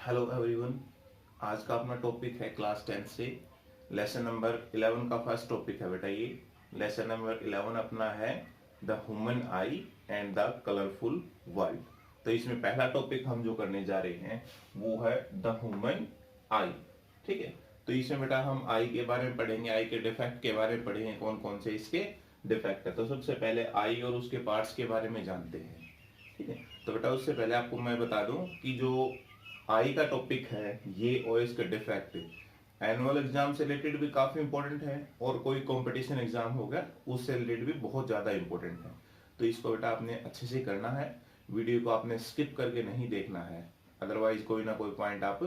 Hello everyone. आज का अपना टॉपिक है क्लास 10 से लेसन नंबर 11 का फर्स्ट टॉपिक है बेटा। ये लेसन नंबर 11 अपना है the human I and the colourful world. तो इसमें पहला टॉपिक हम जो करने जा रहे हैं वो है द ह्यूमन आई। ठीक है, तो इसमें बेटा हम आई के बारे में पढ़ेंगे, आई के डिफेक्ट के बारे में पढ़ेंगे, कौन कौन से इसके डिफेक्ट है। तो सबसे पहले आई और उसके पार्ट्स के बारे में जानते हैं। ठीक है, तो बेटा उससे पहले आपको मैं बता दूं कि जो आई का टॉपिक है ये और इसका डिफेक्ट एनुअल एग्जाम से रिलेटेड भी काफी इंपॉर्टेंट है और कोई कंपटीशन एग्जाम होगा उससे रिलेटेड भी बहुत ज्यादा इंपॉर्टेंट है। तो इसको बेटा आपने अच्छे से करना है, वीडियो को आपने स्किप करके नहीं देखना है, अदरवाइज कोई ना कोई पॉइंट आप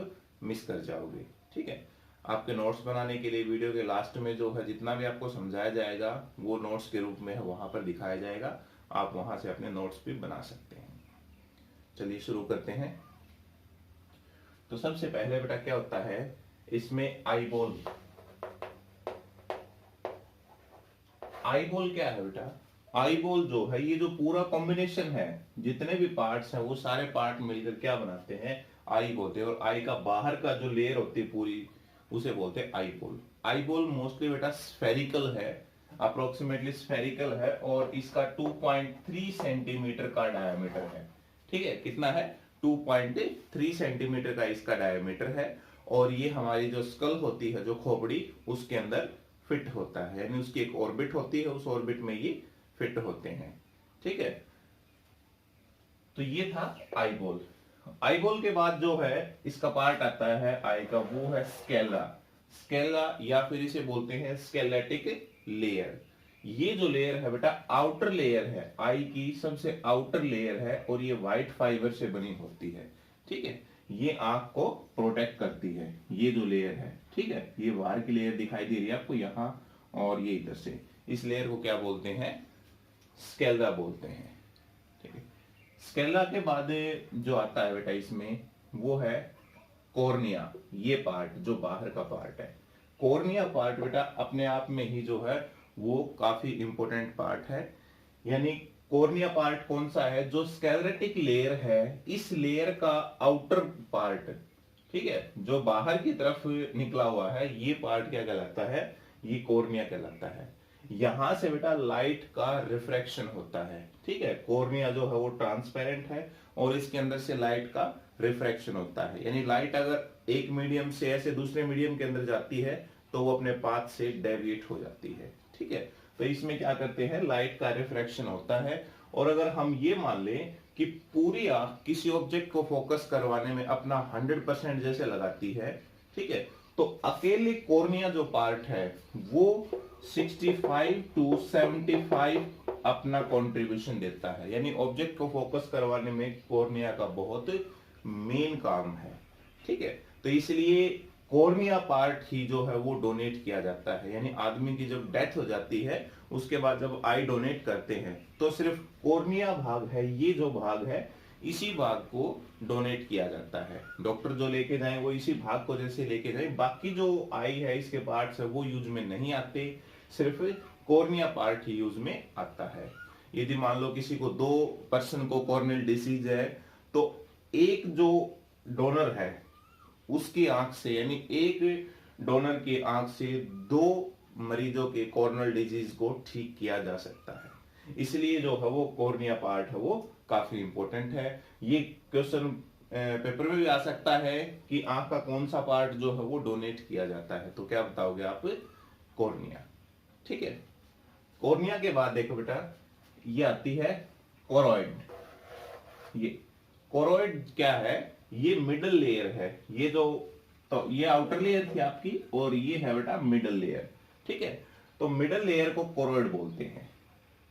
मिस कर जाओगे। ठीक है, आपके नोट्स बनाने के लिए वीडियो के लास्ट में जो है जितना भी आपको समझाया जाएगा वो नोट्स के रूप में है वहां पर दिखाया जाएगा, आप वहां से अपने नोट्स भी बना सकते हैं। चलिए शुरू करते हैं। तो सबसे पहले बेटा क्या होता है इसमें आई बॉल। आई बॉल क्या है बेटा? आई बॉल जो है ये जो पूरा कॉम्बिनेशन है, जितने भी पार्ट्स हैं वो सारे पार्ट मिलकर क्या बनाते हैं, आई बोलते हैं। और आई का बाहर का जो लेयर होती है पूरी उसे बोलते हैं eye ball. Eye ball mostly बेटा स्फेरिकल है, अप्रोक्सीमेटली स्फेरिकल है और इसका 2.3 सेंटीमीटर का डायमीटर है। ठीक है, कितना है? 2.3 सेंटीमीटर का इसका डायमीटर है और ये हमारी जो स्कल होती है, जो खोपड़ी, उसके अंदर फिट होता है, यानी उसकी एक ऑर्बिट होती है, उस ऑर्बिट में ये फिट होते हैं। ठीक है, तो ये था आई बॉल। आई बॉल के बाद जो है इसका पार्ट आता है आई का, वो है स्केला। स्केला या फिर इसे बोलते हैं स्केलेटिक लेयर। ये जो लेयर है बेटा आउटर लेयर है, आई की सबसे आउटर लेयर है और ये व्हाइट फाइबर से बनी होती है। ठीक है, ये आंख को प्रोटेक्ट करती है, ये जो लेयर है। ठीक है, ये बाहर की लेयर दिखाई दे रही है आपको यहाँ और ये इधर से, इस लेयर को क्या बोलते हैं? स्केला बोलते हैं। ठीक है, स्केला के बाद जो आता है बेटा इसमें वो है कॉर्निया। ये पार्ट जो बाहर का पार्ट है, कॉर्निया पार्ट बेटा अपने आप में ही जो है वो काफी इंपॉर्टेंट पार्ट है। यानी कॉर्निया पार्ट कौन सा है? जो स्केलेटिक लेयर है, इस लेयर का आउटर पार्ट। ठीक है, जो बाहर की तरफ निकला हुआ है ये पार्ट क्या कहलाता है? ये कॉर्निया कहलाता है। यहां से बेटा लाइट का रिफ्रैक्शन होता है। ठीक है, कॉर्निया जो है वो ट्रांसपेरेंट है और इसके अंदर से लाइट का रिफ्रैक्शन होता है। यानी लाइट अगर एक मीडियम से ऐसे दूसरे मीडियम के अंदर जाती है तो वो अपने पाथ से डेविएट हो जाती है। ठीक है, तो इसमें क्या करते हैं, लाइट का रिफ्रैक्शन होता है। और अगर हम ये मान लें कि पूरी आंख किसी ऑब्जेक्ट को फोकस करवाने में अपना 100% जैसे लगाती है, ठीक है, तो अकेले कॉर्निया जो पार्ट है वो 65 टू 75 अपना कंट्रीब्यूशन देता है। यानी ऑब्जेक्ट को फोकस करवाने में कॉर्निया का बहुत मेन काम है। ठीक है, तो इसलिए कॉर्निया पार्ट ही जो है वो डोनेट किया जाता है। यानी आदमी की जब डेथ हो जाती है उसके बाद जब आई डोनेट करते हैं तो सिर्फ कॉर्निया भाग है, ये जो भाग है इसी भाग को डोनेट किया जाता है। डॉक्टर जो लेके जाए वो इसी भाग को जैसे लेके जाए, बाकी जो आई है इसके पार्ट्स है वो यूज में नहीं आते, सिर्फ कॉर्निया पार्ट ही यूज में आता है। यदि मान लो किसी को 2 पर्सन को कॉर्नियल डिसीज है तो एक जो डोनर है उसकी आंख से, यानी एक डोनर की आंख से 2 मरीजों के कॉर्नियल डिजीज को ठीक किया जा सकता है। इसलिए जो है वो कॉर्निया पार्ट है वो काफी इंपॉर्टेंट है। ये क्वेश्चन पेपर में भी आ सकता है कि आंख का कौन सा पार्ट जो है वो डोनेट किया जाता है, तो क्या बताओगे आप? कॉर्निया। ठीक है, कॉर्निया के बाद देखो बेटा ये आती है कोरोइड। ये कोरोइड क्या है? ये मिडल लेयर है। ये जो, तो ये आउटर लेयर थी आपकी और ये है बेटा मिडल लेयर। ठीक है, तो मिडल लेयर को कोरोइड बोलते हैं।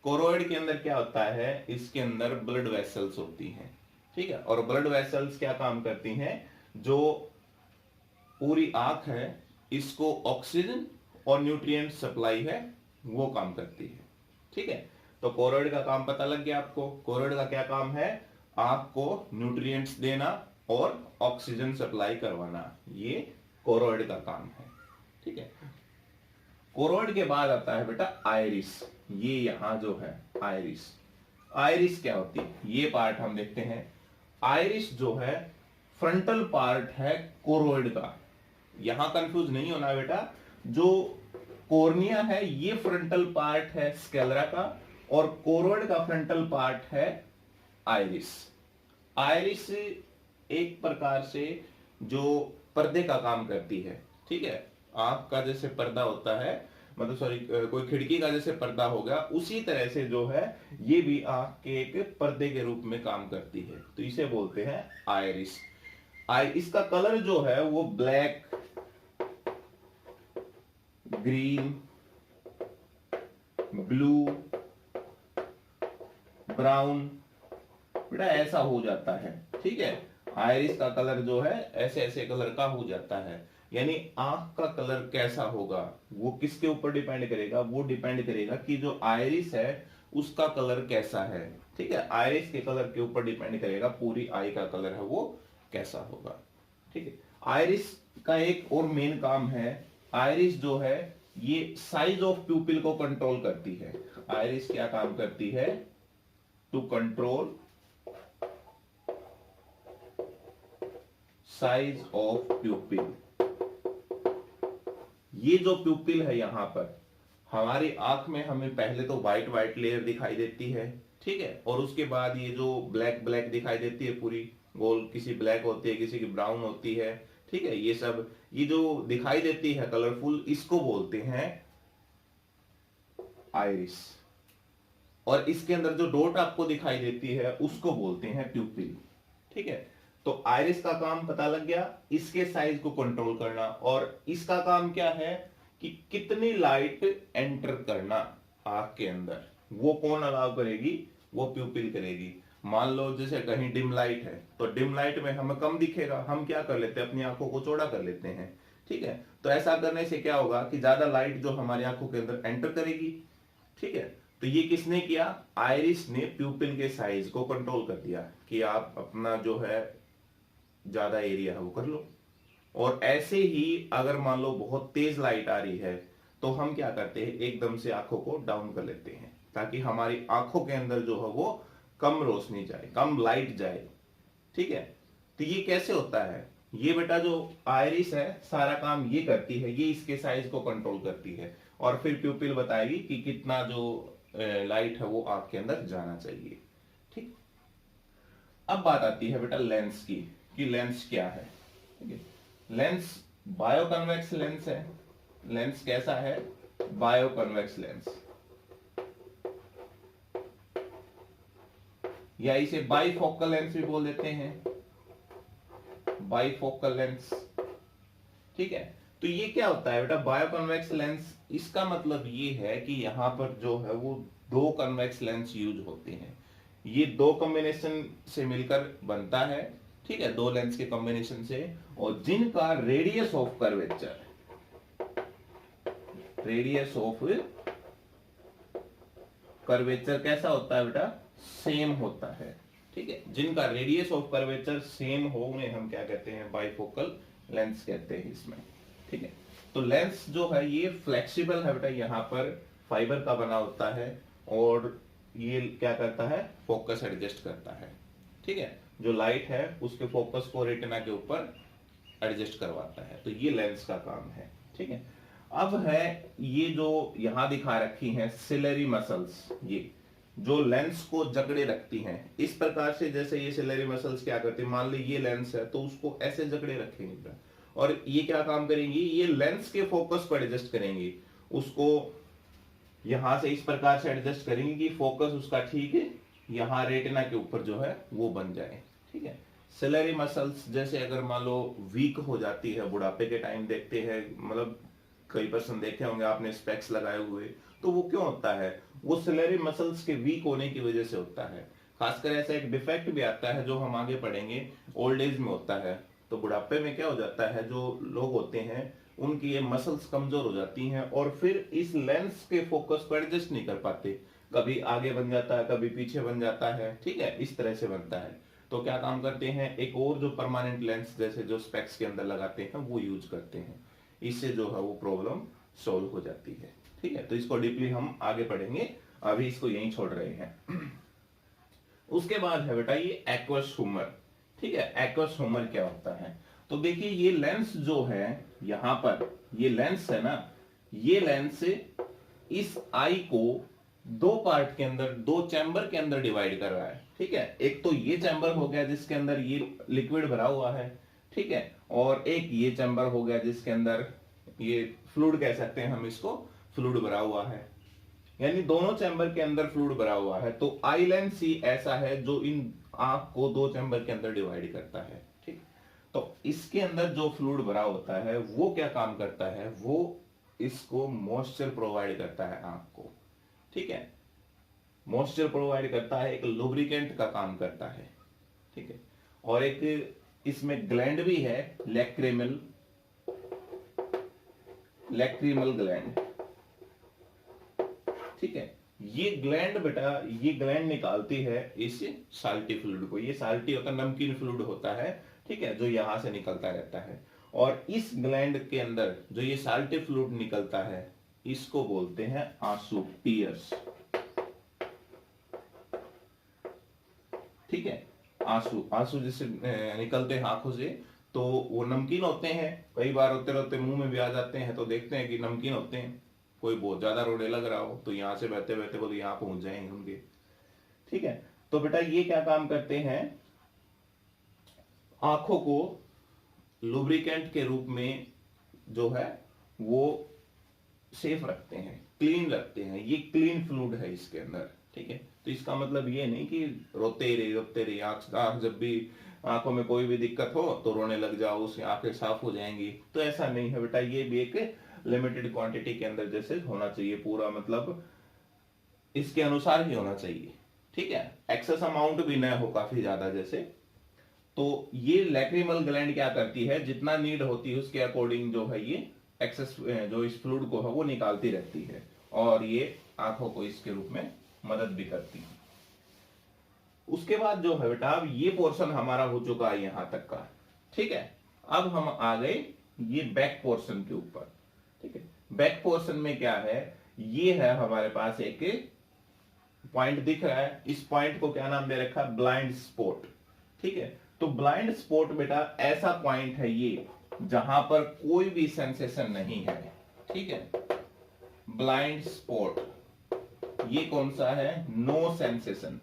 कोरोइड के अंदर क्या होता है? इसके अंदर ब्लड वेसल्स होती हैं। ठीक है, और ब्लड वेसल्स क्या काम करती हैं? जो पूरी आंख है इसको ऑक्सीजन और न्यूट्रिएंट सप्लाई है वो काम करती है। ठीक है, तो कोरोइड का काम पता लग गया आपको। कोरोइड का क्या काम है? आंख को न्यूट्रिएंट्स देना और ऑक्सीजन सप्लाई करवाना, ये कोरोइड का काम है। ठीक है, कोरोइड के बाद आता है बेटा आइरिस। ये यहां जो है आइरिस। आइरिस क्या होती है ये पार्ट हम देखते हैं। आइरिस जो है फ्रंटल पार्ट है कोरोइड का। यहां कंफ्यूज नहीं होना बेटा, जो कॉर्निया है ये फ्रंटल पार्ट है स्क्लेरा का, और कोरोइड का फ्रंटल पार्ट है आइरिस। आइरिस एक प्रकार से जो पर्दे का काम करती है, ठीक है, आंख का जैसे पर्दा होता है, मतलब सॉरी कोई खिड़की का जैसे पर्दा होगा, उसी तरह से जो है ये भी आंख के एक पर्दे के रूप में काम करती है, तो इसे बोलते हैं आइरिस। इसका कलर जो है वो ब्लैक, ग्रीन, ब्लू, ब्राउन बेटा ऐसा हो जाता है, ठीक है। आइरिस का कलर जो है ऐसे ऐसे कलर का हो जाता है। यानी आंख का कलर कैसा होगा वो किसके ऊपर डिपेंड करेगा, वो डिपेंड करेगा कि जो आइरिस है उसका कलर कैसा है, ठीक है। आइरिस के कलर के ऊपर डिपेंड करेगा पूरी आई का कलर है वो कैसा होगा, ठीक है। आइरिस का एक और मेन काम है, आइरिस जो है ये साइज ऑफ प्यूपिल को कंट्रोल करती है। आइरिस क्या काम करती है, to control size of pupil. ये जो प्यूपिल है यहां पर हमारी आंख में हमें पहले तो व्हाइट व्हाइट लेयर दिखाई देती है, ठीक है, और उसके बाद ये जो ब्लैक ब्लैक दिखाई देती है पूरी गोल, किसी ब्लैक होती है किसी की ब्राउन होती है, ठीक है। ये सब ये जो दिखाई देती है कलरफुल, इसको बोलते हैं आइरिस। और इसके अंदर जो डॉट आपको दिखाई देती है उसको बोलते हैं प्यूपिल, ठीक है। तो आइरिस का काम पता लग गया, इसके साइज को कंट्रोल करना, और इसका काम क्या है कि कितनी लाइट एंटर करना आंख के अंदर, वो कौन अलाउ करेगी, वो प्यूपिल करेगी। मान लो जैसे कहीं डिम लाइट है तो डिम लाइट में हमें कम दिखेगा, हम क्या कर लेते हैं अपनी आंखों को चौड़ा कर लेते हैं, ठीक है। तो ऐसा करने से क्या होगा कि ज्यादा लाइट जो हमारी आंखों के अंदर एंटर करेगी, ठीक है। तो ये किसने किया, आइरिस ने प्यूपिल के साइज को कंट्रोल कर दिया कि आप अपना जो है ज्यादा एरिया है वो कर लो। और ऐसे ही अगर मान लो बहुत तेज लाइट आ रही है तो हम क्या करते हैं, एकदम से आंखों को डाउन कर लेते हैं ताकि हमारी आंखों के अंदर जो है वो कम रोशनी जाए, कम लाइट जाए, ठीक है। तो ये कैसे होता है, ये बेटा जो आइरिस है सारा काम ये करती है, ये इसके साइज को कंट्रोल करती है, और फिर प्यूपिल बताएगी कि कितना जो लाइट है वो आंख के अंदर जाना चाहिए, ठीक। अब बात आती है बेटा लेंस की, कि लेंस क्या है, ठीक है। लेंस बायोकन्वेक्स लेंस है। लेंस कैसा है, बायोकन्वेक्स लेंस, या इसे बाइफोकल लेंस भी बोल देते हैं, बाइफोकल लेंस, ठीक है। तो ये क्या होता है बेटा बायोकन्वेक्स लेंस, इसका मतलब ये है कि यहां पर जो है वो दो कन्वेक्स लेंस यूज होते हैं। ये दो कॉम्बिनेशन से मिलकर बनता है, ठीक है, दो लेंस के कॉम्बिनेशन से, और जिनका radius of curvature, radius of curvature कैसा होता है बेटा, सेम होता है, ठीक है। जिनका रेडियस ऑफ कर्वेचर सेम हो उन्हें हम क्या कहते हैं, बाइफोकल लेंस कहते हैं इसमें, ठीक है। तो लेंस जो है ये फ्लेक्सिबल है बेटा, यहाँ पर फाइबर का बना होता है, और ये क्या करता है, फोकस एडजस्ट करता है, ठीक है। जो लाइट है उसके फोकस को रेटिना के ऊपर एडजस्ट करवाता है, तो ये लेंस का काम है, ठीक है। अब है ये जो यहां दिखा रखी हैं सिलेरी मसल्स, ये जो लेंस को जकड़े रखती हैं इस प्रकार से, जैसे ये सिलेरी मसल्स क्या करती है, मान ली ये लेंस है तो उसको ऐसे जकड़े रखेंगे, और ये क्या काम करेंगी, ये लेंस के फोकस को एडजस्ट करेंगी, उसको यहां से इस प्रकार से एडजस्ट करेंगे कि फोकस उसका ठीक है यहां रेटिना के ऊपर जो है वो बन जाए, ठीक है। सिलेरी मसल्स जैसे अगर मान लो वीक हो जाती है, बुढ़ापे के टाइम देखते हैं, मतलब कई पर्सन देखे होंगे आपने स्पेक्स लगाए हुए, तो वो क्यों होता है, वो सिलेरी मसल्स के वीक होने की वजह से होता है। खासकर ऐसा एक डिफेक्ट भी आता है जो हम आगे पढ़ेंगे, ओल्ड एज में होता है। तो बुढ़ापे में क्या हो जाता है, जो लोग होते हैं उनकी ये मसल्स कमजोर हो जाती हैं, और फिर इस लेंस के फोकस को एडजस्ट नहीं कर पाते, कभी आगे बन जाता है कभी पीछे बन जाता है, ठीक है, इस तरह से बनता है। तो क्या काम करते हैं, एक और जो परमानेंट लेंस जैसे जो स्पेक्स के अंदर लगाते हैं वो यूज करते हैं, इससे जो है वो प्रॉब्लम सॉल्व हो जाती है, ठीक है। तो इसको डीपली हम आगे पढ़ेंगे, अभी इसको यहीं छोड़ रहे हैं। उसके बाद है बेटा ये एक्वस ह्यूमर। ठीक है, एक्वस ह्यूमर क्या होता है। तो देखिए ये लेंस जो है यहां पर, ये लेंस है ना, ये लेंस इस आई को दो पार्ट के अंदर, दो चैम्बर के अंदर डिवाइड कर रहा है। ठीक है, एक तो ये चैम्बर हो गया जिसके अंदर ये लिक्विड भरा हुआ है, ठीक है, और एक ये चैम्बर हो गया जिसके अंदर ये फ्लूइड कह सकते हैं हम इसको, फ्लूइड भरा हुआ है, यानी दोनों चैम्बर के अंदर फ्लूइड भरा हुआ है। तो आई लेंस ही ऐसा है जो इन आंख को दो चैम्बर के अंदर डिवाइड करता है। ठीक, तो इसके अंदर जो फ्लूइड भरा होता है वो क्या काम करता है, वो इसको मॉइस्चर प्रोवाइड करता है आंख को। ठीक है, मॉइस्चर प्रोवाइड करता है, एक लुब्रिकेंट का काम करता है। ठीक है, और एक इसमें ग्लैंड भी है, लैक्रिमल, लैक्रिमल ग्लैंड। ठीक है, ये ग्लैंड बेटा, ये ग्लैंड निकालती है इस साल्टी फ्लूइड को। ये साल्टी होता है, नमकीन फ्लूइड होता है, ठीक है, जो यहां से निकलता रहता है। और इस ग्लैंड के अंदर जो ये साल्टी फ्लूइड निकलता है इसको बोलते हैं आंसू, टीयर्स। ठीक है, आंसू, आंसू जैसे निकलते हैं आंखों से, तो वो नमकीन होते हैं, कई बार रोते रोते मुंह में भी आ जाते हैं, तो देखते हैं कि नमकीन होते हैं। कोई बहुत ज्यादा रोने लग रहा हो तो यहां से बहते बहते वो यहां पहुंच जाएंगे उनके। ठीक है, तो बेटा ये क्या काम करते हैं, आंखों को लुब्रिकेंट के रूप में जो है वो सेफ रखते हैं, क्लीन रखते हैं। ये क्लीन फ्लूइड है इसके अंदर। ठीक है, तो इसका मतलब ये नहीं कि रोते ही रहे आंख, जब भी आंखों में कोई भी दिक्कत हो तो रोने लग जाओ, उसकी आंखें साफ हो जाएंगी, तो ऐसा नहीं है बेटा। ये भी एक लिमिटेड क्वांटिटी के अंदर जैसे होना चाहिए, पूरा मतलब इसके अनुसार ही होना चाहिए। ठीक है, एक्सेस अमाउंट भी न हो काफी ज्यादा जैसे। तो ये लैक्रिमल ग्लैंड क्या करती है, जितना नीड होती है उसके अकॉर्डिंग जो है ये एक्सेस जो इस फ्लूइड को है वो निकालती रहती है, और ये आंखों को इसके रूप में मदद भी करती है। उसके बाद जो है बेटा, अब ये पोर्शन हमारा हो चुका है यहां तक का। ठीक है, अब हम आ गए ये बैक पोर्शन के ऊपर। ठीक है, बैक पोर्शन में क्या है, ये है हमारे पास एक पॉइंट दिख रहा है, इस पॉइंट को क्या नाम दे रखा है, ब्लाइंड स्पॉट। ठीक है, तो ब्लाइंड स्पॉट बेटा ऐसा पॉइंट है ये जहां पर कोई भी सेंसेशन नहीं है। ठीक है, ब्लाइंड स्पॉट ये कौन सा है, नो सेंसेशन,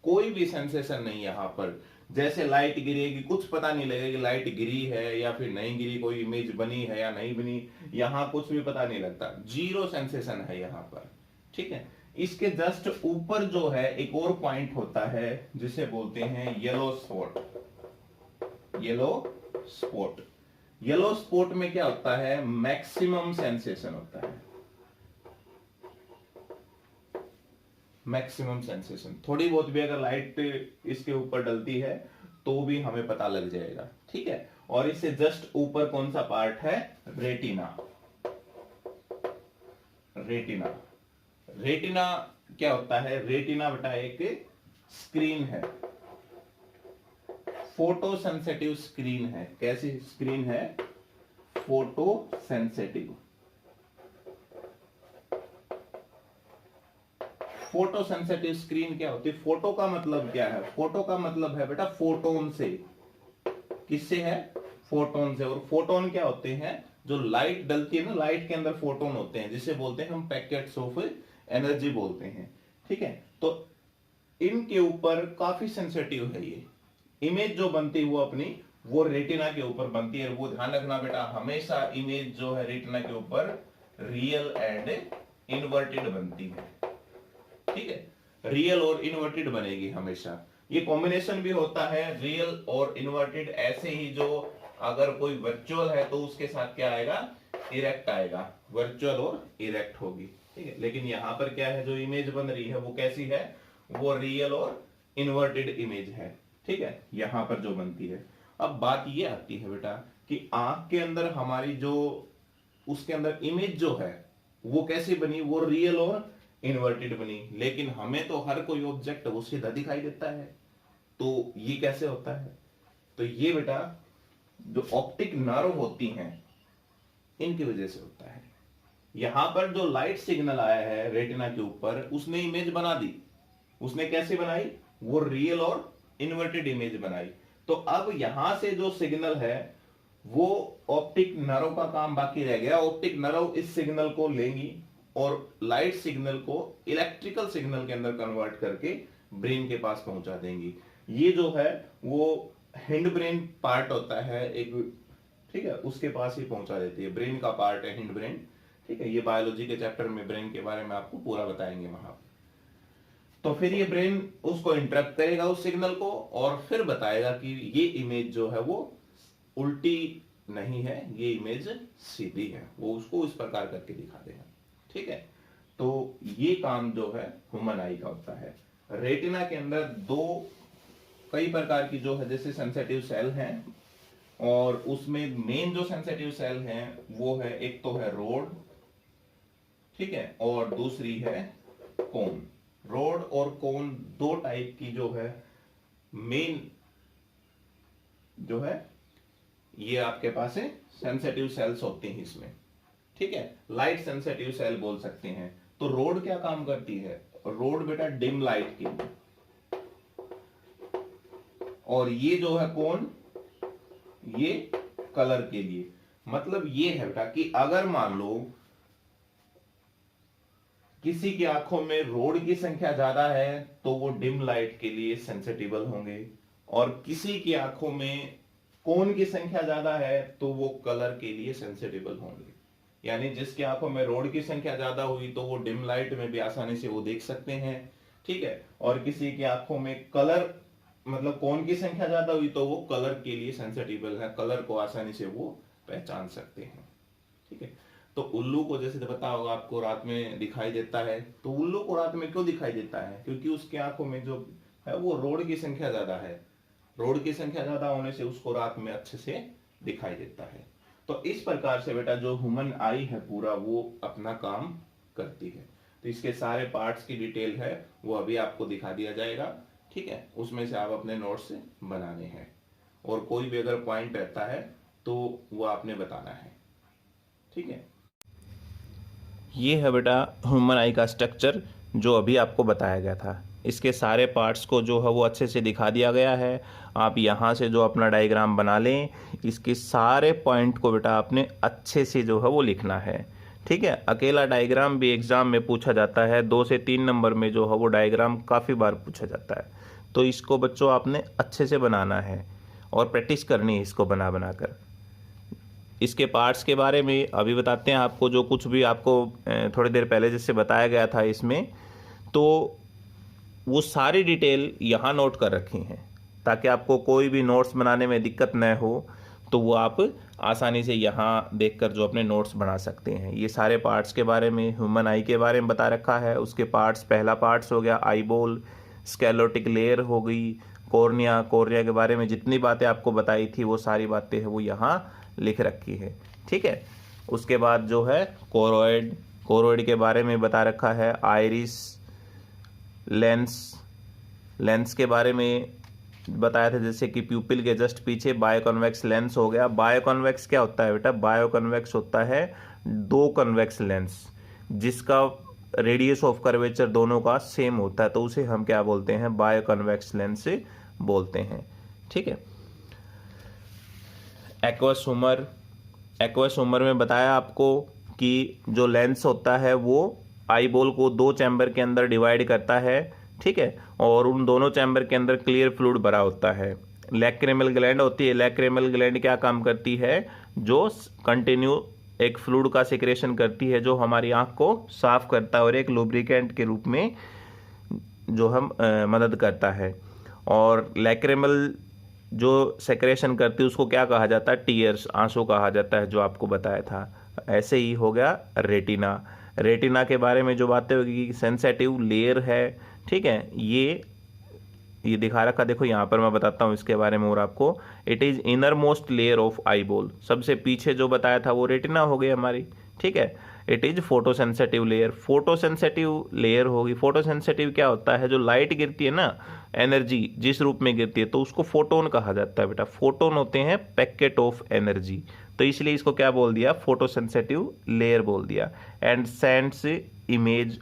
कोई भी सेंसेशन नहीं यहां पर। जैसे लाइट गिरेगी कुछ पता नहीं लगेगा कि लाइट गिरी है या फिर नहीं गिरी, कोई इमेज बनी है या नहीं बनी, यहां कुछ भी पता नहीं लगता, जीरो सेंसेशन है यहां पर। ठीक है, इसके जस्ट ऊपर जो है एक और पॉइंट होता है जिसे बोलते हैं yellow spot. Yellow spot, yellow spot में क्या होता है, मैक्सिमम सेंसेशन होता है, मैक्सिमम सेंसेशन। थोड़ी बहुत भी अगर लाइट इसके ऊपर डलती है तो भी हमें पता लग जाएगा। ठीक है, और इससे जस्ट ऊपर कौन सा पार्ट है, रेटिना। रेटिना, रेटिना क्या होता है, रेटिना बेटा एक स्क्रीन है, फोटो सेंसिटिव स्क्रीन है। कैसी स्क्रीन है, photo sensitive. Photo sensitive screen क्या होती है, फोटो का मतलब क्या है, फोटो का मतलब है बेटा फोटोन से। किससे है, फोटोन से। और फोटोन क्या होते हैं, जो लाइट डलती है ना, लाइट के अंदर फोटोन होते हैं जिसे बोलते हैं हम पैकेट्स ऑफ एनर्जी बोलते हैं। ठीक है, तो इनके ऊपर काफी सेंसिटिव है ये इमेज जो बनती है, वो अपनी वो रेटिना के ऊपर बनती है। वो ध्यान रखना बेटा, हमेशा इमेज जो है रेटिना के ऊपर रियल एंड इन्वर्टेड बनती है। ठीक है, रियल और इन्वर्टेड बनेगी हमेशा। ये कॉम्बिनेशन भी होता है रियल और इन्वर्टेड, ऐसे ही जो अगर कोई वर्चुअल है तो उसके साथ क्या आएगा, इरेक्ट आएगा, वर्चुअल और इरेक्ट होगी। ठीक है, लेकिन यहां पर क्या है, जो इमेज बन रही है वो कैसी है, वो रियल और इन्वर्टेड इमेज है। ठीक है, यहां पर जो बनती है। अब बात ये आती है बेटा कि आंख के अंदर हमारी जो उसके अंदर इमेज जो है वो कैसी बनी, वो रियल और इन्वर्टेड बनी। लेकिन हमें तो हर कोई ऑब्जेक्ट वो सीधा दिखाई देता है, तो ये कैसे होता है, तो ये बेटा जो ऑप्टिक नर्व होती हैं इनकी वजह से होता है। यहां पर जो लाइट सिग्नल आया है रेटिना के ऊपर, उसने इमेज बना दी। उसने कैसे बनाई, वो रियल और इन्वर्टेड इमेज बनाई। तो अब यहां से जो सिग्नल है वो ऑप्टिक नर्व का काम बाकी रह गया। ऑप्टिक नर्व इस सिग्नल को लेंगी और लाइट सिग्नल को इलेक्ट्रिकल सिग्नल के अंदर कन्वर्ट करके ब्रेन के पास पहुंचा देंगी। ये जो है वो हिंड ब्रेन पार्ट होता है एक, ठीक है, उसके पास ही पहुंचा देती है। ब्रेन का पार्ट है हिंड ब्रेन, ठीक है। ये बायोलॉजी के चैप्टर में ब्रेन के बारे में आपको पूरा बताएंगे वहां। तो फिर ये ब्रेन उसको इंटरप्ट करेगा उस सिग्नल को और फिर बताएगा कि ये इमेज जो है वो उल्टी नहीं है, ये इमेज सीधी है। वो उसको इस प्रकार करके दिखा देगा, ठीक है। तो ये काम जो है ह्यूमन आई का होता है। रेटिना के अंदर कई प्रकार की जो है जैसे सेंसिटिव सेल हैं, और उसमें मेन जो सेंसिटिव सेल हैं वो है, एक तो है रोड, ठीक है, और दूसरी है कोन। रोड और कोन दो टाइप की जो है मेन जो है ये आपके पास है सेंसिटिव सेल्स होती हैं इसमें, ठीक है। लाइट सेंसिटिव सेल बोल सकते हैं। तो रोड क्या काम करती है? रोड बेटा डिम लाइट की, और ये जो है कौन, ये कलर के लिए। मतलब ये है बेटा कि अगर मान लो किसी की आंखों में रोड की संख्या ज्यादा है तो वो डिम लाइट के लिए सेंसिटिबल होंगे, और किसी की आंखों में कोन की संख्या ज्यादा है तो वो कलर के लिए सेंसिटिबल होंगे। यानी जिसकी आंखों में रोड की संख्या ज्यादा हुई तो वो डिम लाइट में भी आसानी से वो देख सकते हैं, ठीक है। और किसी की आंखों में कलर मतलब कोन की संख्या ज्यादा हुई तो वो कलर के लिए सेंसिटिबल है, कलर को आसानी से वो पहचान सकते हैं, ठीक है। तो उल्लू को जैसे पता होगा आपको रात में दिखाई देता है, तो उल्लू को रात में क्यों दिखाई देता है? क्योंकि उसकी आंखों में जो है वो रोड की संख्या ज्यादा है। रोड की संख्या ज्यादा होने से उसको रात में अच्छे से दिखाई देता है। तो इस प्रकार से बेटा जो ह्यूमन आई है पूरा वो अपना काम करती है। तो इसके सारे पार्ट्स की डिटेल है वो अभी आपको दिखा दिया जाएगा, ठीक है। उसमें से आप अपने नोट्स से बनाने हैं, और कोई भी अगर पॉइंट रहता है तो वो आपने बताना है, ठीक है। ये है बेटा ह्यूमन आई का स्ट्रक्चर जो अभी आपको बताया गया था। इसके सारे पार्ट्स को जो है वो अच्छे से दिखा दिया गया है। आप यहाँ से जो अपना डायग्राम बना लें, इसके सारे पॉइंट को बेटा आपने अच्छे से जो है वो लिखना है, ठीक है। अकेला डायग्राम भी एग्जाम में पूछा जाता है, 2 से 3 नंबर में जो है वो डायग्राम काफ़ी बार पूछा जाता है। तो इसको बच्चों आपने अच्छे से बनाना है और प्रैक्टिस करनी है इसको बना बना कर। इसके पार्ट्स के बारे में अभी बताते हैं आपको, जो कुछ भी आपको थोड़ी देर पहले जिससे बताया गया था इसमें, तो वो सारी डिटेल यहाँ नोट कर रखी हैं ताकि आपको कोई भी नोट्स बनाने में दिक्कत न हो, तो वो आप आसानी से यहाँ देखकर जो अपने नोट्स बना सकते हैं। ये सारे पार्ट्स के बारे में, ह्यूमन आई के बारे में बता रखा है। उसके पार्ट्स, पहला पार्ट्स हो गया आईबॉल, स्केलेटिक लेयर हो गई, कॉर्निया, कॉर्निया के बारे में जितनी बातें आपको बताई थी वो सारी बातें है वो यहाँ लिख रखी है, ठीक है। उसके बाद जो है कोरोइड, कोरोइड के बारे में बता रखा है। आइरिस, लेंस, लेंस के बारे में बताया था, जैसे कि प्यूपिल के जस्ट पीछे बायोकॉन्वेक्स लेंस हो गया। बायोकॉन्वेक्स क्या होता है बेटा? बायोकॉन्वेक्स होता है 2 कन्वेक्स लेंस जिसका रेडियस ऑफ कर्वेचर दोनों का सेम होता है, तो उसे हम क्या बोलते हैं? बायोकॉन्वेक्स लेंस बोलते हैं, ठीक है। एक्वस ह्यूमर, एक्वस ह्यूमर में बताया आपको कि जो लेंस होता है वो आईबॉल को 2 चैम्बर के अंदर डिवाइड करता है, ठीक है, और उन दोनों चैम्बर के अंदर क्लियर फ्लूइड भरा होता है। लैक्रिमल ग्लैंड होती है। लैक्रिमल ग्लैंड क्या काम करती है? जो कंटिन्यू एक फ्लूइड का सिक्रेशन करती है जो हमारी आंख को साफ करता है और एक लुब्रिकेंट के रूप में जो हम मदद करता है। और लैक्रिमल जो सेक्रेशन करती है उसको क्या कहा जाता है? टीयर्स, आंसू कहा जाता है, जो आपको बताया था। ऐसे ही हो गया रेटिना। रेटिना के बारे में जो बातें होगी कि सेंसिटिव लेयर है, ठीक है। ये दिखा रखा, देखो यहाँ पर मैं बताता हूँ इसके बारे में और आपको। It is inner most layer of eyeball, सबसे पीछे जो बताया था वो रेटिना हो गई हमारी, ठीक है। It is photosensitive layer, photosensitive layer होगी। फोटोसेंसिटिव क्या होता है? जो लाइट गिरती है ना, एनर्जी जिस रूप में गिरती है, तो उसको फोटोन कहा जाता है बेटा। फोटोन होते हैं पैकेट ऑफ एनर्जी, तो इसलिए इसको क्या बोल दिया? फोटोसेंसिटिव लेयर बोल दिया। And sends image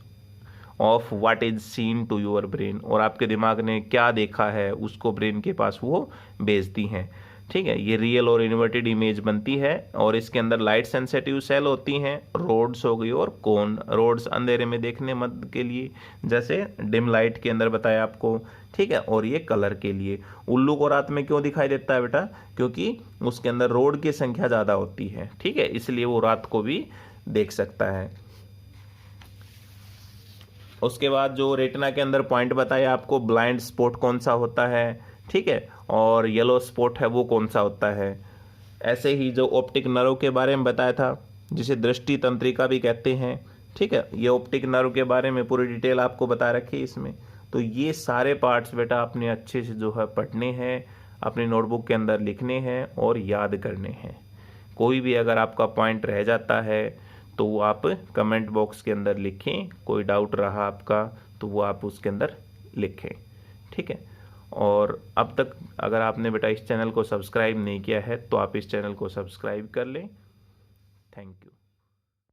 of what is seen to your brain, और आपके दिमाग ने क्या देखा है उसको ब्रेन के पास वो भेजती हैं। ठीक है, ये रियल और इन्वर्टेड इमेज बनती है, और इसके अंदर लाइट सेंसिटिव सेल होती हैं, रोड्स हो गई और कोन। रोड्स अंधेरे में देखने मत के लिए, जैसे डिम लाइट के अंदर बताया आपको। ठीक है, और ये कलर के लिए। उल्लू को रात में क्यों दिखाई देता है बेटा? क्योंकि उसके अंदर रोड की संख्या ज़्यादा होती है। ठीक है, इसलिए वो रात को भी देख सकता है। उसके बाद जो रेटिना के अंदर पॉइंट बताया आपको, ब्लाइंड स्पॉट कौन सा होता है, ठीक है, और येलो स्पॉट है वो कौन सा होता है। ऐसे ही जो ऑप्टिक नर्व के बारे में बताया था, जिसे दृष्टि तंत्रिका भी कहते हैं। ठीक है, ये ऑप्टिक नर्व के बारे में पूरी डिटेल आपको बता रखी है इसमें। तो ये सारे पार्ट्स बेटा आपने अच्छे से जो है पढ़ने हैं, अपनी नोटबुक के अंदर लिखने हैं और याद करने हैं। कोई भी अगर आपका पॉइंट रह जाता है तो वो आप कमेंट बॉक्स के अंदर लिखें, कोई डाउट रहा आपका तो वो आप उसके अंदर लिखें। ठीक है, और अब तक अगर आपने बेटा इस चैनल को सब्सक्राइब नहीं किया है तो आप इस चैनल को सब्सक्राइब कर लें। Thank you.